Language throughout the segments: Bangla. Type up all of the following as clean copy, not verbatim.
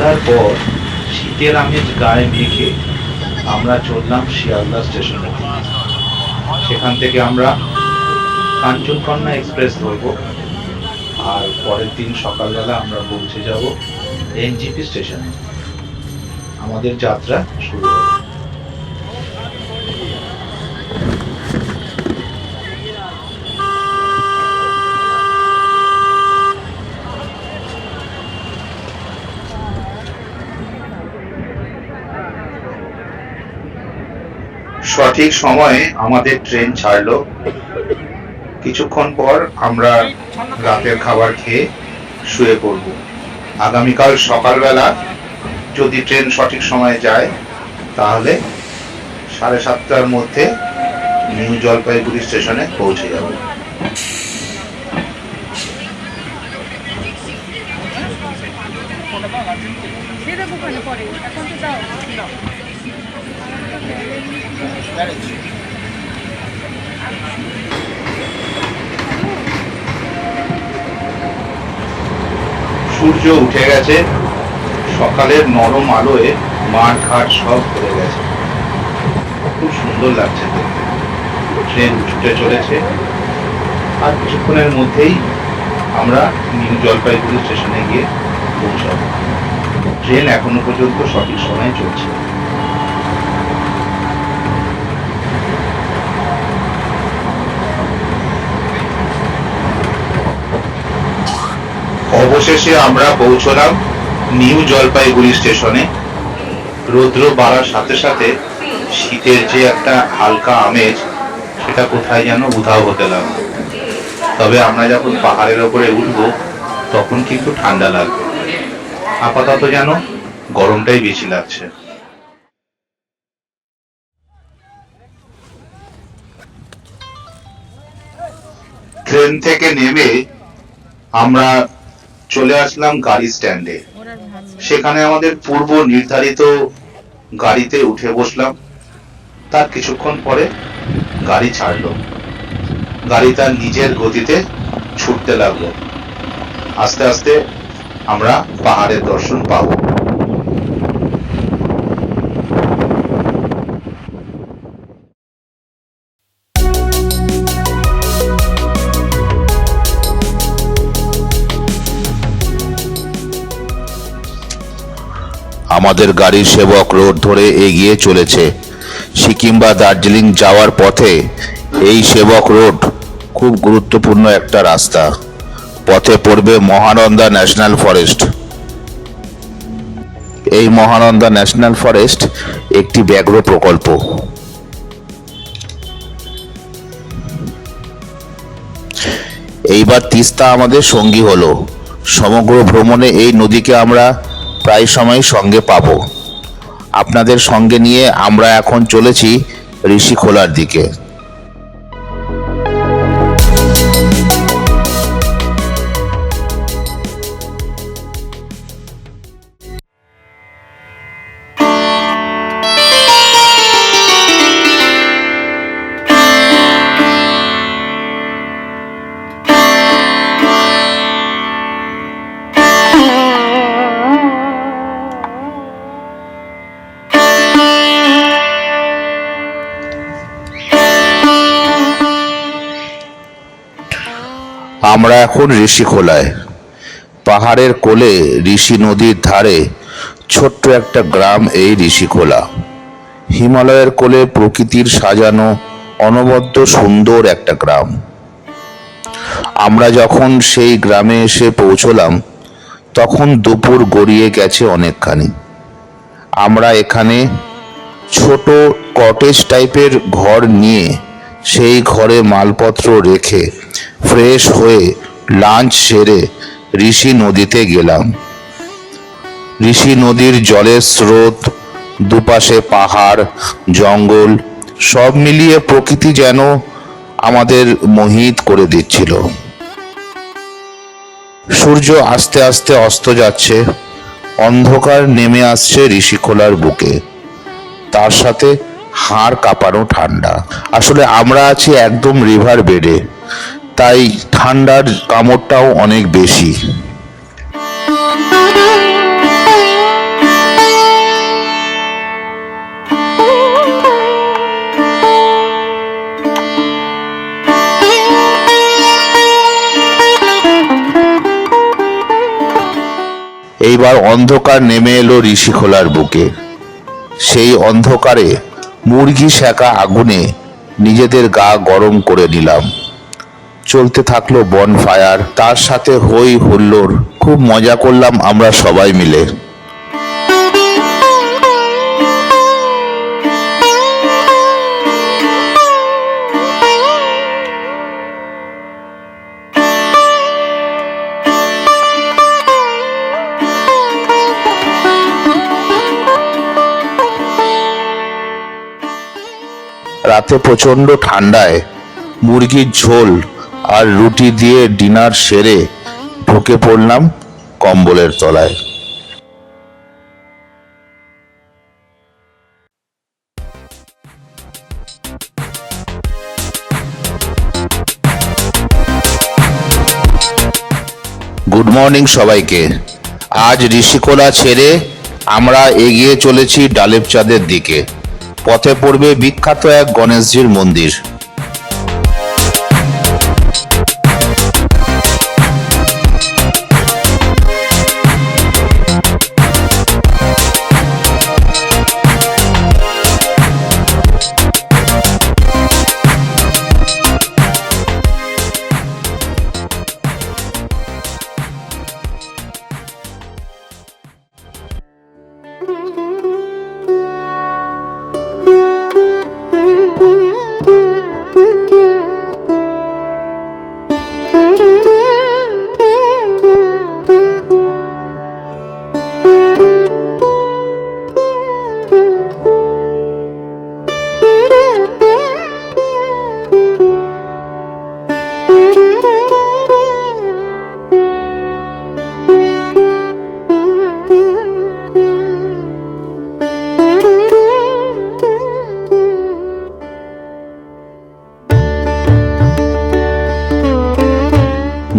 সন্ধ্যার পর শীতের আমেজ গায়ে মেখে আমরা চললাম শিয়ালদা স্টেশনে। সেখান থেকে আমরা কাঞ্চনকন্যা এক্সপ্রেস ধরব, আর পরের দিন সকালবেলা আমরা পৌঁছে যাব এনজিপি স্টেশনে। আমাদের যাত্রা শুরু হবে। সঠিক সময়ে আমাদের ট্রেন ছাড়লো। কিছুক্ষণ পর আমরা রাতের খাবার খেয়ে শুয়ে পড়ব। আগামীকাল সকালবেলা যদি ট্রেন সঠিক সময়ে যায় তাহলে 7:30টার মধ্যে নিউ জলপাইগুড়ি স্টেশনে পৌঁছে যাব। সূর্য উঠে গেছে, সকালের নরম আলোয় মাঠ ঘাট সব ভরে গেছে। খুব সুন্দর লাগছে দেখতে। ট্রেন ছুটে চলেছে, আর কিছুক্ষণের মধ্যেই আমরা নিউ জলপাইগুড়ি স্টেশনে গিয়ে পৌঁছাবো। ট্রেন এখনো পর্যন্ত সঠিক সময়ে চলছে। অবশেষে আমরা পৌঁছলাম নিউ জলপাইগুড়ি স্টেশনে। রৌদ্র বাড়ার সাথে সাথে শীতের যে একটা হালকা আমেজ, সেটা কোথায় যেন উধাও হতে লাগলো। তবে আমরা যখন পাহাড়ের ওপরে উঠবো তখন কিন্তু ঠান্ডা লাগবে। আপাতত যেন গরমটাই বেশি লাগছে। ট্রেন থেকে নেমে আমরা চলে আসলাম গাড়ি স্ট্যান্ডে। সেখানে আমাদের পূর্ব নির্ধারিত গাড়িতে উঠে বসলাম। তার কিছুক্ষণ পরে গাড়ি ছাড়লো। গাড়ি তার নিজের গতিতে ছুটতে লাগলো। আস্তে আস্তে আমরা পাহাড়ের দর্শন পাবো। আমাদের গাড়ি সেবক রোড ধরে এগিয়ে চলেছে। সিকিম বা দার্জিলিং যাওয়ার পথে এই সেবক রোড খুব গুরুত্বপূর্ণ একটা রাস্তা। পথে পড়বে মহানন্দা ন্যাশনাল ফরেস্ট। এই মহানন্দা ন্যাশনাল ফরেস্ট একটি ব্যাঘ্র প্রকল্প। এইবার তিস্তা আমাদের সঙ্গী হলো। সমগ্র ভ্রমণে এই নদীকে আমরা প্রায় সময় সঙ্গে পাবো। আপনাদের সঙ্গে নিয়ে আমরা এখন চলেছি ঋষিখোলার দিকে। আমরা এখন ঋষিখোলায়। পাহাড়ের কোলে ঋষি নদীর ধারে ছোট্ট একটা গ্রাম এই ঋষিখোলা। হিমালয়ের কোলে প্রকৃতির সাজানো অনবদ্য সুন্দর একটা গ্রাম। আমরা যখন সেই গ্রামে এসে পৌঁছলাম তখন দুপুর গড়িয়ে গেছে অনেকখানি। আমরা এখানে ছোট কটেজ টাইপের ঘর নিয়ে সেই ঘরে মালপত্র রেখে ফ্রেশ হয়ে লাঞ্চ সেরে ঋষি নদীতে গেলাম। ঋষি নদীর জলের স্রোত, দুপাশে পাহাড়, জঙ্গল, সব মিলিয়ে প্রকৃতি যেন আমাদের মোহিত করে দিচ্ছিল। সূর্য আস্তে আস্তে অস্ত যাচ্ছে। অন্ধকার নেমে আসছে ঋষিখোলার বুকে। তার সাথে হাড় কাঁপানো ঠান্ডা। আসলে আমরা আছি একদম রিভার বেডে, তাই ঠান্ডার কামড়টাও অনেক বেশি। এইবার অন্ধকার নেমে এলো ঋষিখোলার বুকে। সেই অন্ধকারে মুরগি সেকা আগুনে নিজেদের গা গরম করে নিলাম। চলতে থাকলো বনফায়ার, তার সাথে হই হুল্লোড়। খুব মজা করলাম আমরা সবাই মিলে। রাতে প্রচন্ড ঠান্ডায় মুরগির ঝোল আর রুটি দিয়ে ডিনার সেরে ঢুকে পড়লাম কম্বলের তলায়। গুড মর্নিং সবাইকে। আজ ঋষিখোলা ছেড়ে আমরা এগিয়ে চলেছি ডালেবচাঁদের দিকে। পথে পড়বে বিখ্যাত এক গণেশজির মন্দির।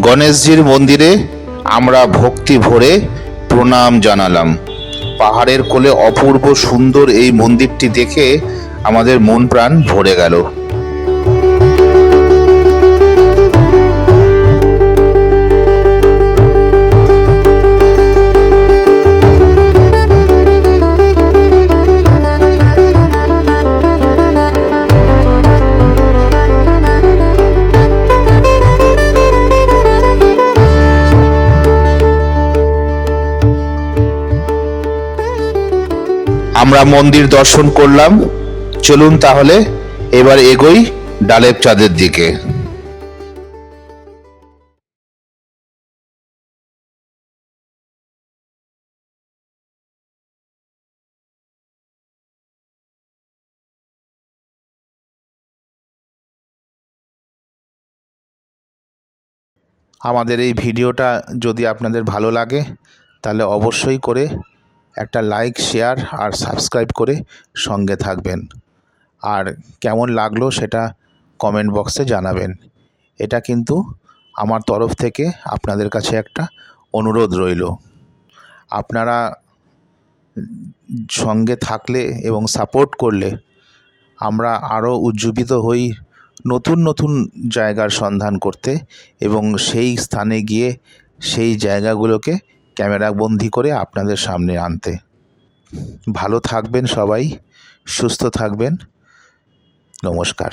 গণেশজির মন্দিরে আমরা ভক্তি ভরে প্রণাম জানালাম। পাহাড়ের কোলে অপূর্ব সুন্দর এই মন্দিরটি দেখে আমাদের মন প্রাণ ভরে গেল। আমরা মন্দির দর্শন করলাম। চলুন তাহলে এবার এগোই ডালেবচাঁদের দিকে। আমাদের এই ভিডিওটা যদি আপনাদের ভালো লাগে তাহলে অবশ্যই করে একটা লাইক, শেয়ার আর সাবস্ক্রাইব করে সঙ্গে থাকবেন। আর কেমন লাগলো সেটা কমেন্ট বক্সে জানাবেন। এটা কিন্তু আমার তরফ থেকে আপনাদের কাছে একটা অনুরোধ রইল। আপনারা সঙ্গে থাকলে এবং সাপোর্ট করলে আমরা আরও উজ্জীবিত হই নতুন নতুন জায়গার সন্ধান করতে এবং সেই স্থানে গিয়ে সেই জায়গাগুলোকে ক্যামেরাবন্দি করে আপনাদের সামনে আনতে। ভালো থাকবেন সবাই, সুস্থ থাকবেন। নমস্কার।